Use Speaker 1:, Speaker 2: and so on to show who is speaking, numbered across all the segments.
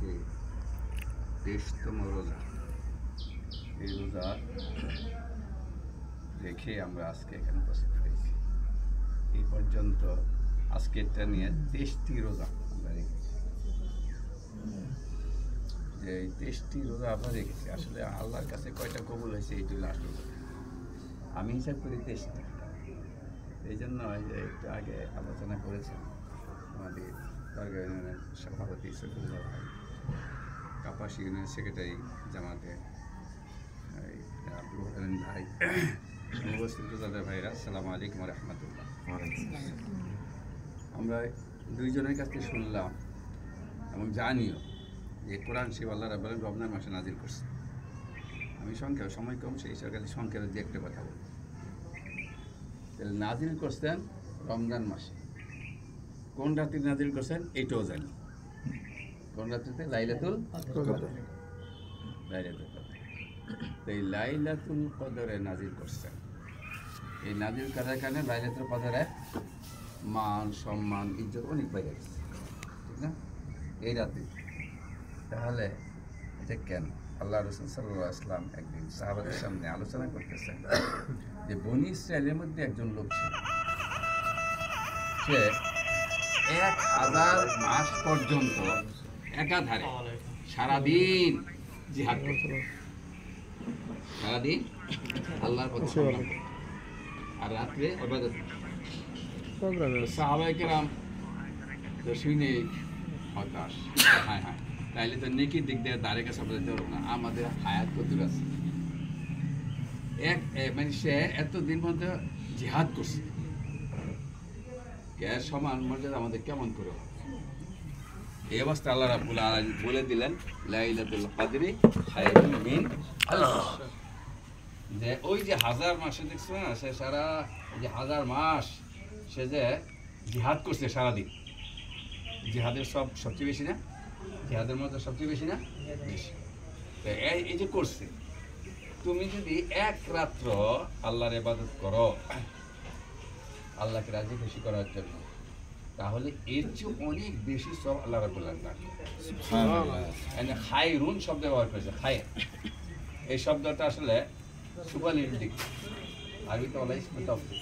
Speaker 1: আজকে 23তম রোজা। এই রোজা রেখে আমরা আজকে এখানে উপস্থিত হয়েছি। এই পর্যন্ত আজকেরটা নিয়ে 23টি রোজা আমরা রেখেছি। যে এই 23টি রোজা আমরা রেখেছি, আসলে আল্লাহর কাছে কয়টা কবুল হয়েছে এইটুকু লাস্ট রোজা। আমি হিসাব করি 23টা। এই জন্য যে একটু আগে আলোচনা করেছেন আমাদের দরগা ইউনিয়নের সভাপতি সফিউল্লাহ ভাই, কাপাসী ইউনিয়নের সেক্রেটারি জামাতে ভাই, উপস্থিত রোজাদার ভাইরা, আসসালামু আলাইকুম ওয়া রাহমাতুল্লাহ। আমরা দুইজনের কাছ থেকে শুনলাম এবং জানিও যে কোরআন শিব আল্লাহ রাব্বুল আলামিন রমজান মাসে নাজিল করছে। আমি সংক্ষেপ, সময় কম, সেই সরকারি সংক্ষেপে দিয়ে একটা কথা বলি। তাহলে নাজিল করছেন রমজান মাসে। কোন রাত্রি নাজিল করছেন এইটাও জানি। কোন রাত্রিতে? লাইলাতুল কদর। লাইলাতুল কদর। তো এই লাইলাতুল কদরে নাজিল করছেন। এই নাজিল করার কারণে লাইলাতুল কদরে মান সম্মান ইজ্জত অনেক বেড়ে গেছে, ঠিক না? এই রাতে তাহলে এটা কেন? আল্লাহ রাসূল সাল্লাল্লাহু আলাইহি ওয়াসাল্লাম একদিন সাহাবাদের সামনে আলোচনা করতেছেন যে বনী ইসরায়েলের মধ্যে একজন লোক ছিল, সে 1000 মাস পর্যন্ত একাধারে সারাদিন জিহাদ করত। সারাদিন আল্লাহর পথে সংগ্রাম করত আর রাত্রে ইবাদত করত। সাহাবায়ে কেরাম তো শুনে হতাশ, হ্যাঁ হ্যাঁ তাইলে তো নেকির দিক দিয়ে দাঁড়ে কাছে বলতে পারবো না, আমাদের হায়াত কতটুকু আছে। মানে সে এতদিন পর্যন্ত জিহাদ করছে, এর সমান মর্যাদা আমাদের কেমন করে হবে? এই অবস্থা আল্লাহ রাব্বুল আলামিন বলে দিলেন লাইলাতুল কদরি খায়রুম মিন আলফ শাহর। যে ওই যে 1000 মাসে দেখছো না, সে সারা যে 1000 মাস সে যে জিহাদ করছে সারাদিন। জিহাদের সবচেয়ে বেশি না? জিহাদের মধ্যে সবচেয়ে বেশি না? বেশি। তো এই যে করছে, তুমি যদি এক রাত্র আল্লাহর ইবাদত করো আল্লাহকে রাজি খুশি করার জন্য, তাহলে এর চেয়ে অনেক বেশি সব আল্লাহ রাব্বুল আলামিন রাখে। সুবহানাল্লাহ। মানে খায়রুন শব্দ ব্যবহার করেছে, খায়র। এই শব্দটা আসলে সুবহানির দিক, আরবিতে বলা ইসমে তাফদীল।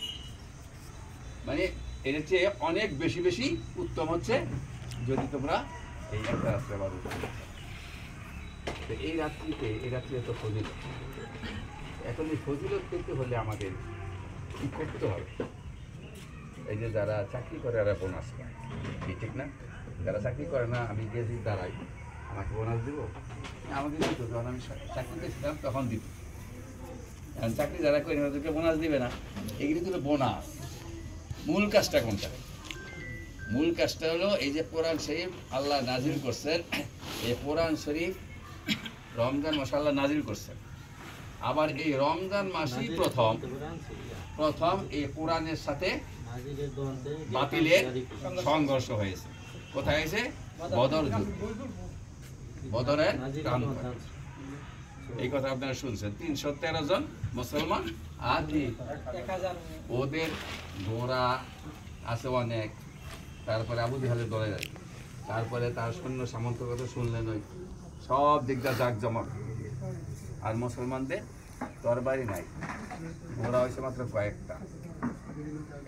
Speaker 1: মানে এর চেয়ে অনেক বেশি বেশি উত্তম হচ্ছে যদি তোমরা এই একটা রাত্রে ইবাদত করো। তো এই রাত্রিতে তো ফজিলত। এখন এই ফজিলত পেতে হলে আমাদের কি করতে হবে? এই যে যারা চাকরি করে এরা বোনাস পায়, ঠিক না? যারা চাকরি করে না, আমি গেছি দাঁড়াই, আমাকে বোনাস দিব? আমাকে দিত, যখন আমি চাকরিতে ছিলাম তখন দিত। এখন চাকরি যারা করে ওদেরকে বোনাস দিবে না, এগুলি তো বোনাস। মূল কাজটা কোনটা? মূল কাজটা হলো এই যে কোরআন শরীফ আল্লাহ নাজিল করছেন। এই কোরআন শরীফ রমজান মাসে আল্লাহ নাজিল করছেন। আবার এই রমজান মাসেই প্রথম এই কোরআনের সাথে বাতিলের সংঘর্ষ হয়েছে। কোথায় হয়েছে? বদর যুদ্ধ, বদরের প্রান্তরে। এই কথা আপনারা শুনছেন। 313 জন মুসলমান আর ওদের ঘোড়া আছে অনেক, তারপরে আবু জাহেলের দলে যায়, তারপরে তার সৈন্য সামন্তের কথা শুনলেন, ওই সব দিকটা জাঁকজমক। আর মুসলমানদের তরবারি নাই, ঘোড়া হয়েছে মাত্র কয়েকটা।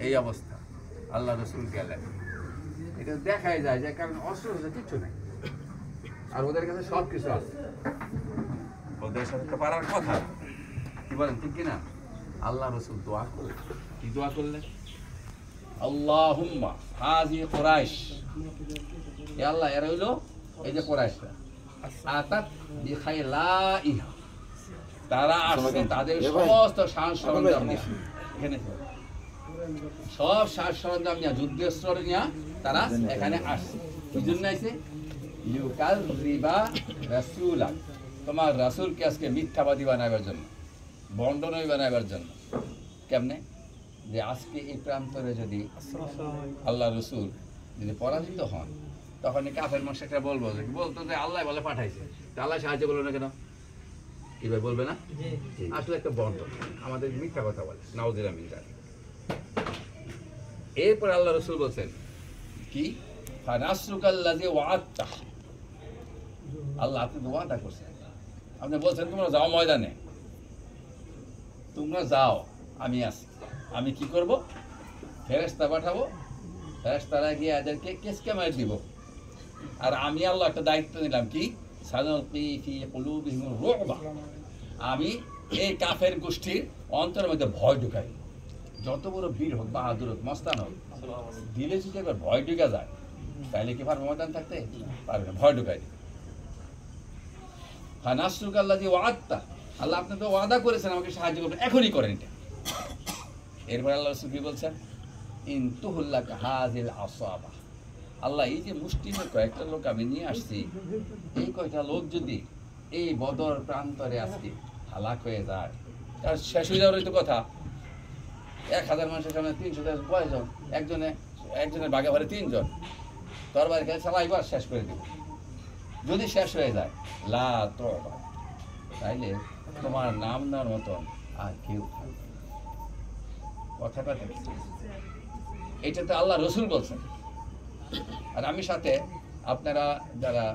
Speaker 1: এই অবস্থা, আল্লাহ রসুল গেলেন। এটা দেখাই যায় যে কারণ অস্ত্র কিচ্ছু নেই, আর ওদের কাছে সব কিছু আছে। ওদের সাথে তো পারার কথা, কি বলেন, ঠিক কিনা? আল্লাহ রসুল দোয়া করলেন। কি দোয়া করলেন? আল্লাহুম্মা হাযি কুরাইশ, হে আল্লাহ এরা হইলো এই যে কুরাইশরা, আতাত বিখাইলাইহা, তারা আসছে তাদের সমস্ত সাজ সরঞ্জাম নিয়ে, এখানে সব সাজ সরঞ্জাম নিয়ে, যুদ্ধের নিয়ে তারা এখানে আসছে। কি জন্য আসছে? লিউকাযযিবা রাসূলা, তোমার রাসূলকে আজকে মিথ্যাবাদী বানাবার জন্য, বন্ডনই বানাবার জন্য। কেমনে? যে আজকে এই প্রান্তরে যদি আল্লাহ রসুল যদি পরাজিত হন, তখন কাফের মুশরিকরা বলবো যে আল্লাহ বলে পাঠাইছে, আল্লাহ সাহায্য করলো না কেন? এবার বলবে না? আসলে একটা বন্টন, আমাদের মিথ্যা কথা বলে, নাউযুবিল্লাহ মিন যালিক। এরপর আল্লাহ রসুল বলছেন কি? ফানাসরুকাল্লাযী ওয়া'আদতা, আল্লাহ আপনি তো ওয়াদা করছেন, আপনি বলছেন তোমরা যাও ময়দানে, তোমরা যাও, আমি আসি। আমি কি করব? ফেরেশতা পাঠাবো, ফেরেশতারা গিয়ে এদেরকে কেসকে মার দিব। আর আমি আল্লাহ একটা দায়িত্ব নিলাম, কি? সানুলকি ফি কুলুবিহিম রুবা, আমি এই কাফের গোষ্ঠীর অন্তরের মধ্যে ভয় ঢুকাই। যত বড় বীর হোক, বাহাদুর হোক, মস্তান হোক, দিলে যদি একবার ভয় ঢুকে যায় তাহলে কি পারবে ময়দান থাকতে? পারবে না, ভয় ঢুকাই দিবে। ফানাসরুকা আল্লাযী ওয়া'আদতা, আল্লাহ আপনি তো ওয়াদা করেছেন আমাকে সাহায্য করবেন, এখনই করেন এটা। এরপর আল্লাহ রাসূল কি বলছেন? ইন তুহুল্লাকা হাযিল আসাবা, আল্লাহ এই যে মুষ্টিমের কয়েকটা লোক আমি নিয়ে আসছি, এই কয়টা লোক যদি এই বদর প্রান্তরে আজকে হালাক হয়ে যায়, তার শেষ হয়ে যাওয়ারই তো কথা। 1000 মানুষের সামনে 310 কয়জন, একজনের বাগে ভরে 3 জন, তরবারি খেলে চালাইবার শেষ করে দেব। যদি শেষ হয়ে যায়, লা তওবা, তাইলে তোমার নাম নেওয়ার মতন আর কেউ থাকবে না। কথাটা দেখছি, এটা তো আল্লাহ রসুল বলছেন। আর আমি সাথে, আপনারা যারা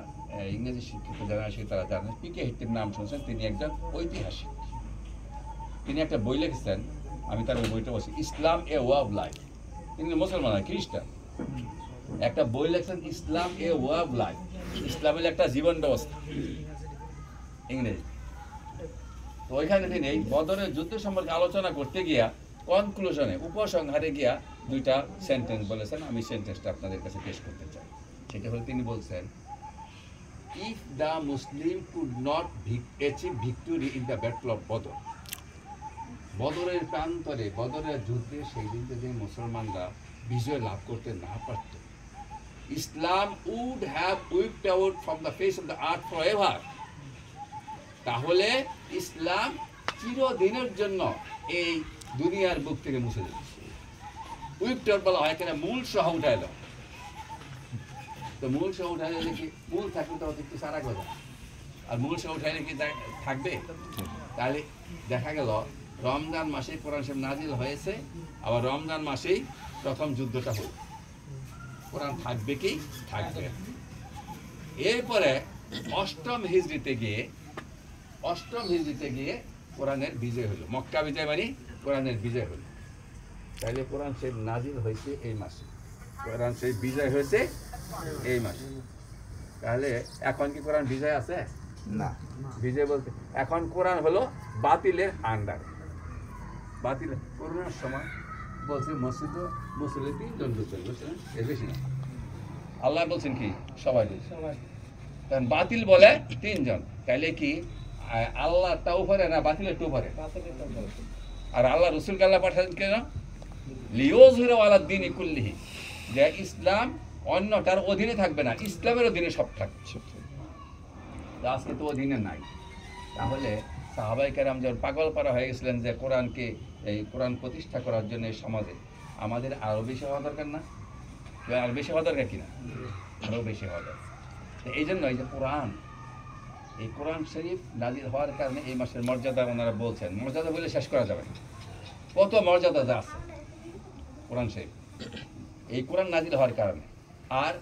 Speaker 1: ইংরেজি শিক্ষিত যারা আছে তারা জানেন, পিকে হিট্টির নাম শুনছেন। তিনি একজন ঐতিহাসিক, তিনি একটা বই লিখেছেন, আমি তার ওই বইটা বলছি, ইসলাম এ ওয়ে অফ লাইফ। তিনি মুসলমান আর খ্রিস্টান, একটা বই লিখছেন ইসলাম এ ওয়ে অফ লাইফ, ইসলামের একটা জীবন ব্যবস্থা, ইংরেজি। তো ওইখানে তিনি এই বদরের যুদ্ধ সম্পর্কে আলোচনা করতে গিয়া কনক্লুশনে, উপসংহারে গিয়া 2টা সেন্টেন্স বলেছেন। আমি সেন্টেন্সটা আপনাদের কাছে পেশ করতে চাই। সেটা হলো, তিনি বলছেন, if the Muslim could not achieve victory in the battle of Badr, বদরের প্রান্তরে, বদরের যুদ্ধে সেই দিন যদি মুসলমানরা বিজয় লাভ করতে না পারত, Islam would have wiped out from the face of the earth forever এভার, তাহলে ইসলাম চিরদিনের জন্য এই দুনিয়ার বুক থেকে মুছে যাবে। উইপড আউট বলা হয়, এখানে মূল সহ উঠাই দাও। তো মূল সহ উঠাইলে কি মূল থাকলে তো একটু সারা কথা, আর মূল সহ উঠাইলে কি থাকবে? তাহলে দেখা গেল রমজান মাসে কোরআন শরীফ নাজিল হয়েছে, আবার রমজান মাসেই প্রথম যুদ্ধটা হল। কোরআন থাকবে কি? থাকবে। এরপরে অষ্টম হিজরিতে গিয়ে কোরআনের বিজয় হলো, মক্কা বিজয় মানে কোরআনের বিজয় হলো। তাহলে কোরআন শরীফ নাজিল হয়েছে এই মাসে, কোরআন শরীফ বিজয় হয়েছে এই মাসে। তাহলে এখন কি কোরআন বিজয় আছে? না। বিজয় বলতে এখন কোরআন হলো বাতিলের আন্ডারে। বাতিল করোনার সময় বলছে মসজিদে 3 জন ঢুকবেন, বুঝলেন? এর বেশি না। আল্লাহ বলছেন কি সবাই, কারণ বাতিল বলে 3 জন। তাইলে কি আল্লাহ তা উপরে না বাতিলের টু উপরে? আর আল্লাহ রসুলকে আল্লাহ পাঠালেন কেন? লিইয়ুযহিরাহু আলাদ দীনি কুল্লিহি, যে ইসলাম অন্যটার অধীনে থাকবে না, ইসলামের অধীনে সব থাকবে। আজকে তো অধীনে নাই। তাহলে সাহাবায়ে কেরাম যখন পাগল পারা হয়ে গেছিলেন যে কোরআনকে, এই কোরআন প্রতিষ্ঠা করার জন্য এই সমাজে আমাদের আরও বেশি হওয়া দরকার না? আরও বেশি হওয়া দরকার কিনা? আরও বেশি হওয়া দরকার। এই জন্য এই যে এই কোরআন শরীফ নাজিল হওয়ার কারণে এই মাসের মর্যাদা ওনারা বলছেন, মর্যাদা বলে শেষ করা যাবে না, কত মর্যাদা যা আছে কোরআন শরীফ এই কোরআন নাজিল হওয়ার কারণে। আর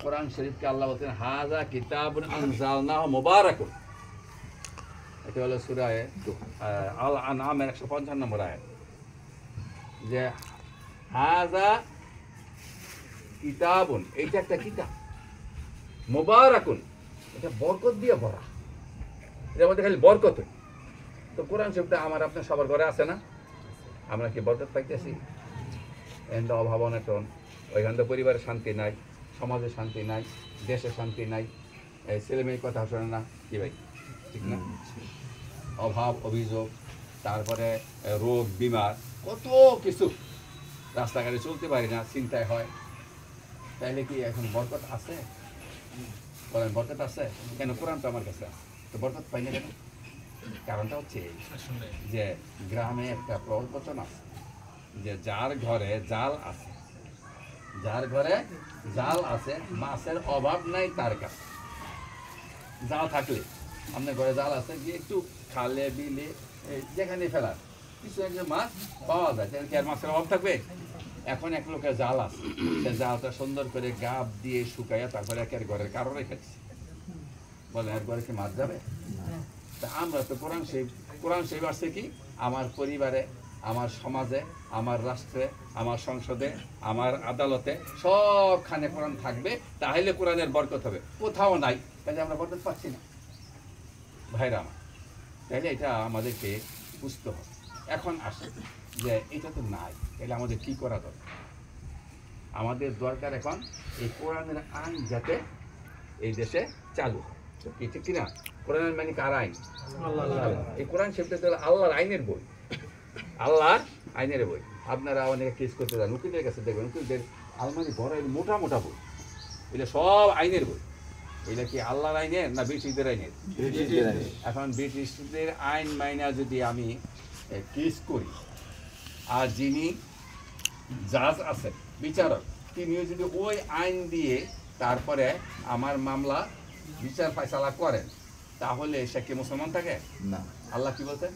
Speaker 1: কোরআন শরীফকে আল্লাহ বলছেন হাযা কিতাবুন আনজালনাহু মুবারাকুন, এটা হলো সূরা আল আনআমের 155 নম্বর আয়াত, যে হাযা কিতাবুন, এইটা একটা কিতাব, মুবারাকুন, এটা বরকত দিয়ে ভরা, এর মধ্যে খালি বরকত। তো কোরআন শরীফটা আমার আপনার সবার ঘরে আছে না? আমরা কি বরকত পাইতেছি? এন্ড অভাব অনটন, ওইখান তো পরিবারের শান্তি নাই, সমাজে শান্তি নাই, দেশে শান্তি নাই, ছেলে মেয়ের কথা শোনে না, কি ভাই ঠিক না? অভাব অভিযোগ, তারপরে রোগ বিমার, কত কিছু, রাস্তাঘাটে চলতে পারি না, চিন্তায় হয়। তাইলে কি এখন বরকত আছে? বলেন বরকত আছে কেন? কোরআন তো আমার কাছে আছে, তো বরকত পাই না কেন? কারণটা হচ্ছে যে গ্রামে একটা প্রবচন আছে যে যার ঘরে জাল আছে মাছের অভাব নাই তার কাছে। জাল থাকলে আপনার ঘরে জাল আছে, গিয়ে একটু খালে বিলে যেখানে ফেলার কিছু একটা মাছ পাওয়া যায়, কি আর মাছের অভাব থাকবে? এখন এক লোকের জাল আছে, সে জালটা সুন্দর করে গাব দিয়ে শুকাইয়া তারপরে একের ঘরের কারো রেখেছে, বলে এরপরে কি মার যাবে? তা আমরা তো কোরআন শরীফ আসছে কি আমার পরিবারে, আমার সমাজে, আমার রাষ্ট্রে, আমার সংসদে, আমার আদালতে সবখানে কোরআন থাকবে, তাহলে কোরআনের বরকত হবে। কোথাও নাই, তাহলে আমরা বরকত পাচ্ছি না ভাইরা আমার। তাহলে এটা আমাদেরকে বুঝতে হবে। এখন আসে যে এটা তো নাই, তাহলে আমাদের কি করা দরকার? আমাদের দরকার এখন এই কোরআনের আইন যাতে এই দেশে চালু হয়, ঠিক কিনা? কোরআনের মানে কার আইন? এই কোরআন শব্দটা হলো আল্লাহর আইনের বই, আল্লাহর আইনের বই। আপনারা অনেকে কেস করতে যান উকিলের কাছে, দেখবেন উকিলদের আলমারি বড় মোটা মোটা বই, এটা সব আইনের বই। এটা কি আল্লাহর আইনের না ব্রিটিশদের আইনের? এখন ব্রিটিশদের আইন মাইনা যদি আমি কেস করি, আর যিনি জাজ আছেন, বিচারক, তিনিও যদি ওই আইন দিয়ে তারপরে আমার মামলা বিচার ফায়সালা করেন, তাহলে সে কি মুসলমান থাকে না? আল্লাহ কি বলছেন?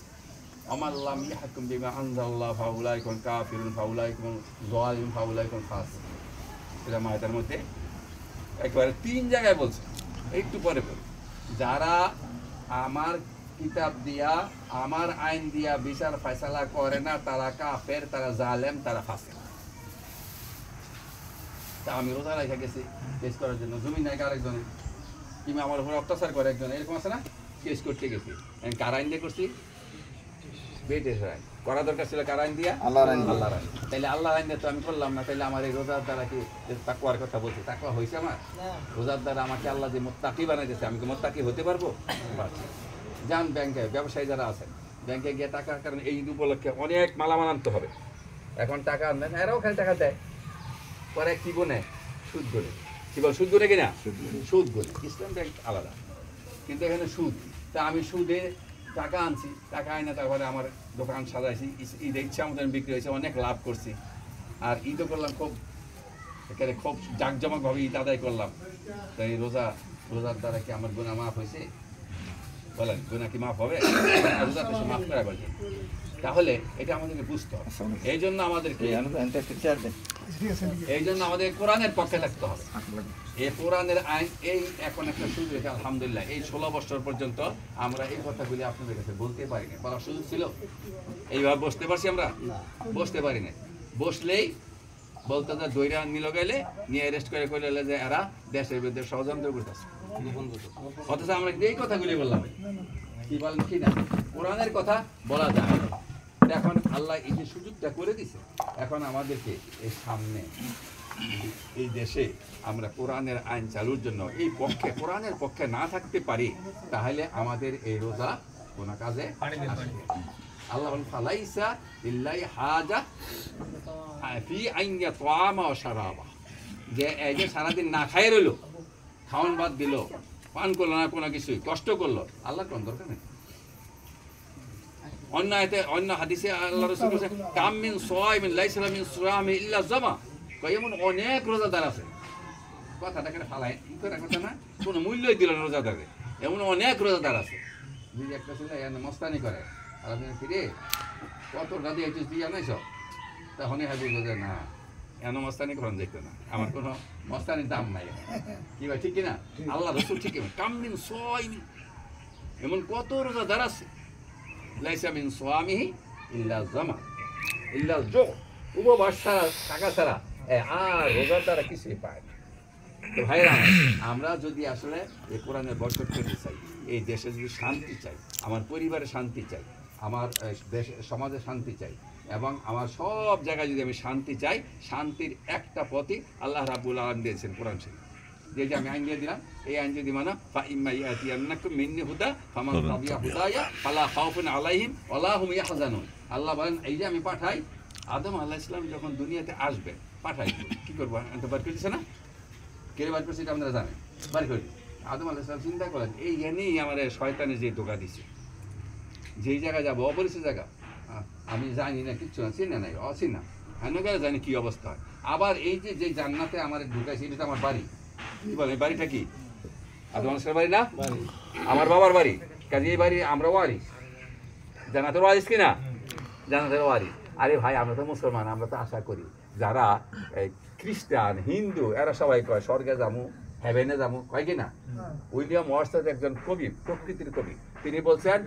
Speaker 1: আমাল্লাম ইয়াহকুম বিমা আনজালাল্লাহু ফাউলাইকুম কাফিরুন ফাউলাইকুম যালিম ফাউলাইকুম ফাসিক। এটা মায়াতের মধ্যে একেবারে 3 জায়গায় বলছে, একটু পরে বলি। যারা আমার কিতাব দিয়া, আমার আইন দিয়া বিচার ফায়সালা করে না, তারা কাফের, তারা জালেম, তারা ফাসিক। তা আমি রোজা রেখে গেছি কেস করার জন্য, জমি নাই আরেকজনের, কিংবা আমার উপর অত্যাচার করে একজন, এরকম আছে না? কেস করতে গেছি, আমি কার আইন দিয়ে করছি? বেটের আইন। করা দরকার ছিল কার আইন দিয়া? আল্লাহর আইন। আল্লাহর আইন। তাইলে আল্লাহর আইন দিয়ে তো আমি করলাম না, তাইলে আমার এই রোজার দ্বারা কি তাকওয়ার কথা বলছি, তাকওয়া হয়েছে আমার? রোজার দ্বারা আমাকে আল্লাহ যে মুত্তাকি বানাইতেছে, আমি কি মুত্তাকি হতে পারবো? যান ব্যাংকে, ব্যবসায়ী যারা আছেন, ব্যাংকে গিয়ে টাকা, কারণ এই ঈদ উপলক্ষে অনেক মালামাল আনতে হবে। এখন টাকা আনবেন, এরাও খালি টাকা দেয়, পরে কি গুনে? সুদ গুনে। কি বল? সুদ গুনে কিনা? সুদ গুনে। ইসলাম ব্যাংক আলাদা, কিন্তু এখানে সুদ। তা আমি সুদে টাকা আনছি, টাকা আইনা তারপরে আমার দোকান সাজাইছি, ঈদের ইচ্ছা আমাদের বিক্রি হয়েছে, অনেক লাভ করছি। আর ঈদও করলাম খুব, এখানে খুব জাঁকজমকভাবে ঈদ আদায় করলাম। তো এই রোজার দ্বারা কি আমার গুনাহ মাফ হয়েছে? বলেন, গুনাহ কি মাফ হবে? রোজা তো মাফ করা বলছে। তাহলে এটা আমাদেরকে বুঝতে হবে। এই জন্য আমাদের কোরআনের পক্ষে থাকতে হবে। এই কোরআনের আইন, এই এখন একটা সুযোগ হয়েছে আলহামদুলিল্লাহ। এই 16 বছর পর্যন্ত আমরা এই কথাগুলি আপনাদের কাছে বলতে পারি না, বলার সুযোগ ছিল? এইভাবে বসতে পারছি আমরা? বসতে পারি না। বসলেই বলতে যে দইরা নিল গেলে নিয়ে অ্যারেস্ট করে কইলে যে এরা দেশের বিরুদ্ধে ষড়যন্ত্র করতেছে। অথচ আমরা এই কথাগুলি বললাম, কি বলেন কি না? কোরআনের কথা বলা যায়। এখন আল্লাহ এই যে সুযোগটা করে দিছে, এখন আমাদেরকে এই সামনে এই দেশে আমরা কোরআনের আইন চালুর জন্য এই পক্ষে, কোরআনের পক্ষে না থাকতে পারি, তাহলে আমাদের এই রোজা কোন কাজে আসবে। আল্লাহ বলেন ফালাইসা লিল্লাহি হাজা ফি আন ইয়াতআমা ওয়া শারাবা, যে এই যে সারাদিন না খায় রইল, খাওয়ান বাদ দিল, পান করলো না, কোনো কিছুই কষ্ট করলো, আল্লাহর কোন দরকার নেই। অন্য হাদিসে আল্লাহ রাসূল বলেছেন কাম মিন সায়মিন লাইসা মিন সিয়ামি ইল্লা জামা, এমন অনেক রোজাদার আছে, কথাটা কেন ফালাই করার কথা না, কোনো মূল্যই দিল না রোজাদারে। এমন অনেক রোজাদার আছে, যদি একটা ছিল মস্তানি করে, আর আপনি ফিরে কত রাধি একটু দিয়ে নাই সব, তখনই হাবি বোঝে না এন মস্তানি করেন দেখতো না, আমার কোনো মস্তানির দাম নাই। কি ভাই ঠিক কিনা? আল্লাহ রাসূল ঠিক কাম মিন সায়মিন, এমন কত রোজাদার আছে লাইসা মিন সিয়ামিহি ইল্লা জামা ইল্লা জু, উপবাস ছাড়া, টাকা ছাড়া আর রোজার দ্বারা কিছুই পায় না। তো ভাইরা, আমরা যদি আসলে এই কোরআনের বরকত পেতে চাই, এই দেশে যদি শান্তি চাই, আমার পরিবারে শান্তি চাই, আমার দেশে সমাজে শান্তি চাই, এবং আমার সব জায়গায় যদি আমি শান্তি চাই, শান্তির একটা পথই আল্লাহ রাব্বুল আলামিন দিয়েছেন কোরআন শরীফ। যে আমি আইন দিয়ে দিলাম, এই আইন যদি মানো ফা ইম্মা ইয়াতিয়ান্নাকুম মিন্নি হুদা ফামান তাবিয়া হুদায়া ফালা খাউফুন আলাইহিম ওয়ালা হুম ইয়াহজানুন। আল্লাহ বলেন এই যে আমি পাঠাই, আদম আলাইহিস সালাম যখন দুনিয়াতে আসবে, পাঠাই কি করবো? তো বার করে দিছে না? কে বার করছে এটা আপনারা জানেন? বার করে আদম আলাইহিস সালাম চিন্তা করেন, এই জ্ঞানেই আমার শয়তানে যে ধোঁকা দিছে, যেই জায়গায় যাবো অপরিচিত জায়গা, আমি জানি না, কিচ্ছু না, চিনে নাই, অচিনা, এনে গেলে জানি কি অবস্থা হয়। আবার এই যে জান্নাতে আমার ঢুকাইছে, এটা তো আমার বাড়ি, কি বলে বাড়িটা কি? আদম আলাইহিস সালামের বাড়ি না? আমার বাবার বাড়ি, কাজে এই বাড়ি আমরা ওয়ারিস, জান্নাতের ওয়ারিস কিনা? জান্নাতের ওয়ারিস। আরে ভাই, আমরা তো মুসলমান, আমরা তো আশা করি যারা খ্রিস্টান, হিন্দু, এরা সবাই কয় স্বর্গে যাবো, হেভেনে যাবো কয় কি না? উইলিয়াম ওয়ার্ডসওয়ার্থ একজন কবি, প্রকৃতির কবি, তিনি বলছেন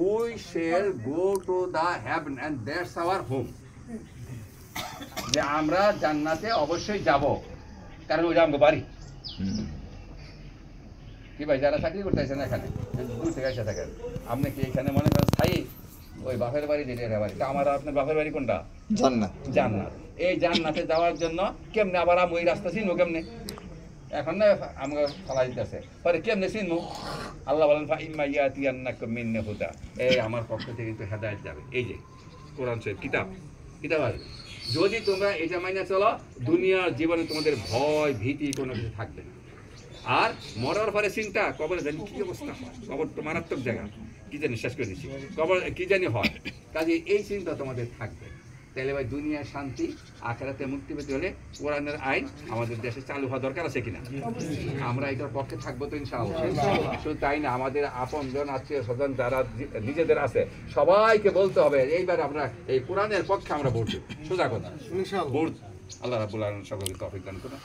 Speaker 1: we shall go to the heaven and that's our home, যে আমরা জান্নাতে অবশ্যই যাব, কারণ ওইটা আমাকে বাড়ি। কি ভাই, যারা চাকরি করতেছেন এখানে দূর থেকে এসে থাকেন, আপনি কি এখানে মনে করেন স্থায়ী ওই বাপের বাড়ি যেটা বাড়ি, তা আমার আপনার বাপের বাড়ি কোনটা? জান্নাত। জান্নাত। এই জান্নাতে যাওয়ার জন্য কেমনে আবার আমি ওই রাস্তা চিনবো কেমনে? এখন না আমাকে ফলা দিতেছে, পরে কেমনে চিনবো? আল্লাহ বলেন ফাইম্মা ইয়াতিয়ান্নাকুম মিন্নি হুদা, এই আমার পক্ষ থেকে কিন্তু হেদায়েত যাবে। এই যে কোরআন শরীফ কিতাব আসবে, যদি তোমরা এটা মাইনা চলো, দুনিয়ার জীবনে তোমাদের ভয় ভীতি কোনো কিছু থাকবে না। আর মরার পরে চিন্তা, কবরে জানি কি অবস্থা হয়, কবর তো মারাত্মক জায়গা, কি জানি শেষ করে দিচ্ছি, কবর কি জানি হয়, কাজে এই চিন্তা তোমাদের থাকবে। তাহলে ভাই দুনিয়ার শান্তি আখেরাতে মুক্তি পেতে হলে কোরআনের আইন আমাদের দেশে চালু হওয়া দরকার আছে কিনা? আমরা এটার পক্ষে থাকবো তো ইনশাআল্লাহ। শুধু তাই না, আমাদের আপনজন আত্মীয় স্বজন যারা নিজেদের আছে সবাইকে বলতে হবে এইবার আমরা এই কোরআনের পক্ষে আমরা ভোট দেব, সোজা কথা ভোট। আল্লাহ রাব্বুল আলামিন সকলকে তৌফিক দান করুন।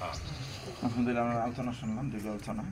Speaker 2: আলহামদুলিল্লাহ, আমরা আলোচনা শুনলাম, দীর্ঘ আলোচনা।